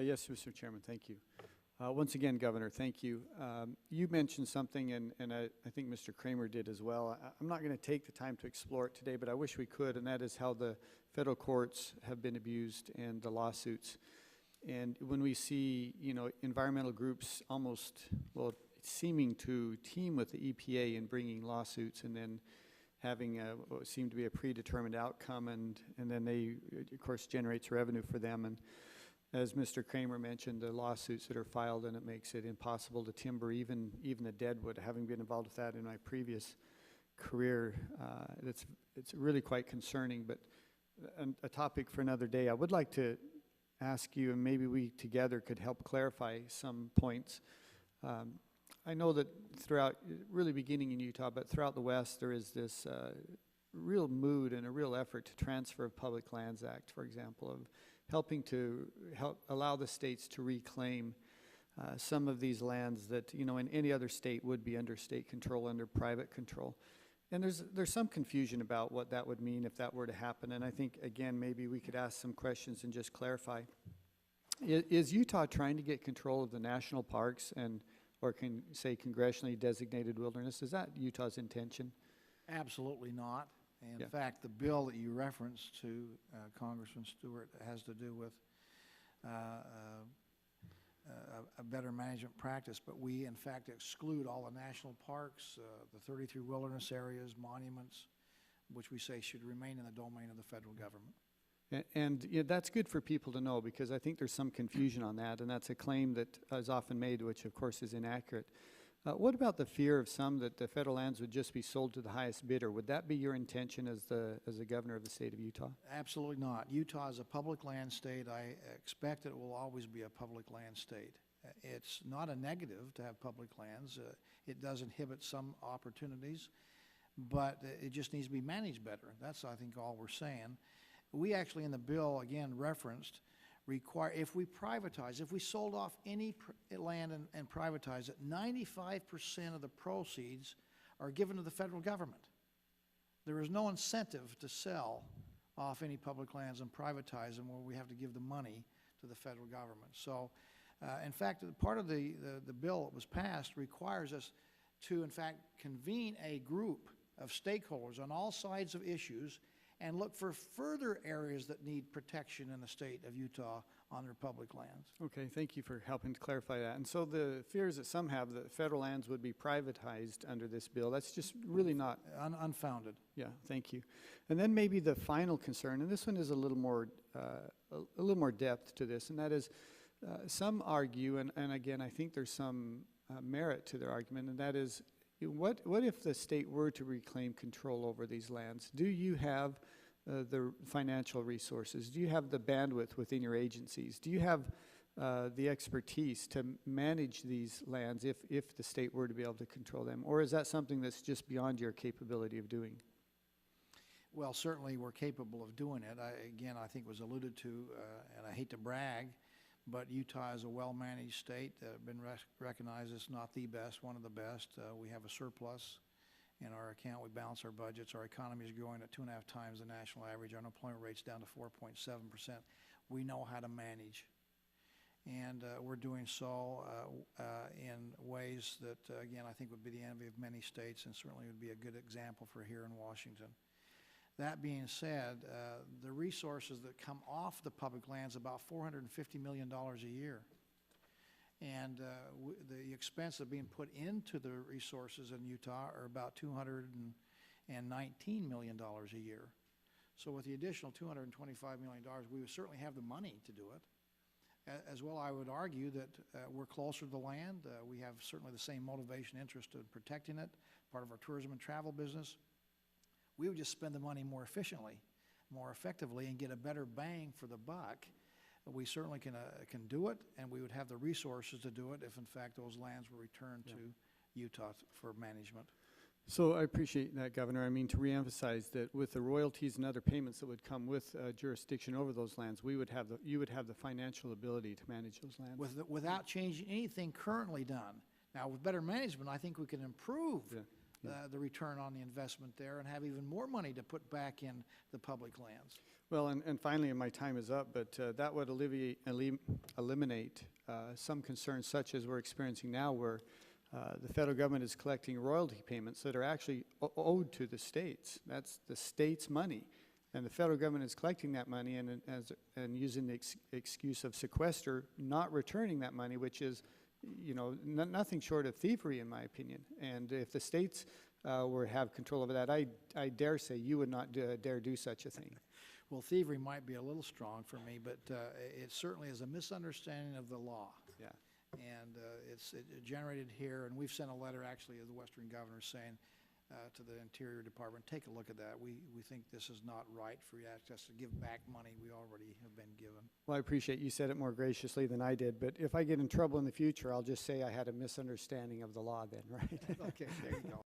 Yes, Mr. Chairman, thank you. Once again, Governor, thank you. You mentioned something, and I think Mr. Kramer did as well. I'm not going to take the time to explore it today, but I wish we could, and that is how the federal courts have been abused and the lawsuits. And when we see, you know, environmental groups almost, well, seeming to team with the EPA in bringing lawsuits and then having what seemed to be a predetermined outcome, and then they, of course, generates revenue for them. And as Mr. Kramer mentioned, the lawsuits that are filed, and it makes it impossible to timber even the deadwood. Having been involved with that in my previous career, it's really quite concerning, but a topic for another day. I would like to ask you, and maybe we together could help clarify some points. I know that throughout, really beginning in Utah, but throughout the West, there is this real mood and a real effort to transfer Public Lands Act, for example, of helping to allow the states to reclaim some of these lands that, you know, in any other state would be under state control, under private control. And there's some confusion about what that would mean if that were to happen. And I think, again, maybe we could ask some questions and just clarify. Is Utah trying to get control of the national parks and, or can say congressionally designated wilderness? Is that Utah's intention? Absolutely not. In fact, the bill that you referenced to, Congressman Stewart, has to do with a better management practice, but we in fact exclude all the national parks, the 33 wilderness areas, monuments, which we say should remain in the domain of the federal government. And you know, that's good for people to know, because I think there's some confusion on that, and that's a claim that is often made, which of course is inaccurate. What about the fear of some that the federal lands would just be sold to the highest bidder? Would that be your intention as the governor of the state of Utah? Absolutely not. Utah is a public land state. I expect it will always be a public land state. It's not a negative to have public lands. It does inhibit some opportunities, but it just needs to be managed better. That's, I think, all we're saying. We actually, in the bill, again, referenced require, if we privatize, if we sold off any land and privatize it, 95% of the proceeds are given to the federal government. There is no incentive to sell off any public lands and privatize them where we have to give the money to the federal government. So, in fact, part of the bill that was passed requires us to, in fact, convene a group of stakeholders on all sides of issues and look for further areas that need protection in the state of Utah on their public lands. Okay, thank you for helping to clarify that. And so the fears that some have that federal lands would be privatized under this bill, that's just really not unfounded. Yeah, thank you. And then maybe the final concern, and this one is a little more depth to this, and that is some argue, and again, I think there's some merit to their argument, and that is, what if the state were to reclaim control over these lands? Do you have the financial resources? Do you have the bandwidth within your agencies? Do you have the expertise to manage these lands if the state were to be able to control them? Or is that something that's just beyond your capability of doing? Well, certainly we're capable of doing it. Again, I think was alluded to, and I hate to brag, but Utah is a well-managed state, been recognized as not the best, one of the best. We have a surplus in our account. We balance our budgets. Our economy is growing at 2.5 times the national average. Our unemployment rate's down to 4.7%. We know how to manage, and we're doing so in ways that, again, I think would be the envy of many states, and certainly would be a good example for here in Washington. That being said, the resources that come off the public lands, about $450 million a year. And the expense of being put into the resources in Utah are about $219 million a year. So with the additional $225 million, we would certainly have the money to do it. As well, I would argue that we're closer to the land. We have certainly the same motivation, interest in protecting it, part of our tourism and travel business. We would just spend the money more efficiently, more effectively, and get a better bang for the buck. We certainly can do it, and we would have the resources to do it if, in fact, those lands were returned to Utah for management. So I appreciate that, Governor. I mean, to reemphasize that with the royalties and other payments that would come with jurisdiction over those lands, you would have the financial ability to manage those lands. Without changing anything currently done. Now, with better management, I think we can improve the return on the investment there and have even more money to put back in the public lands. Well, and finally, and my time is up, but that would eliminate some concerns such as we're experiencing now, where the federal government is collecting royalty payments that are actually owed to the states. That's the state's money. And the federal government is collecting that money and using the excuse of sequester, not returning that money, which is, you know, nothing short of thievery, in my opinion. And if the states have control over that, I dare say you would not dare do such a thing. Well, thievery might be a little strong for me, but it certainly is a misunderstanding of the law. Yeah. And it generated here, and we've sent a letter actually to the Western governor saying to the Interior Department, take a look at that. We think this is not right for access to give back money we already have been given. Well, I appreciate you said it more graciously than I did, but if I get in trouble in the future, I'll just say I had a misunderstanding of the law then, right? Okay, there you go.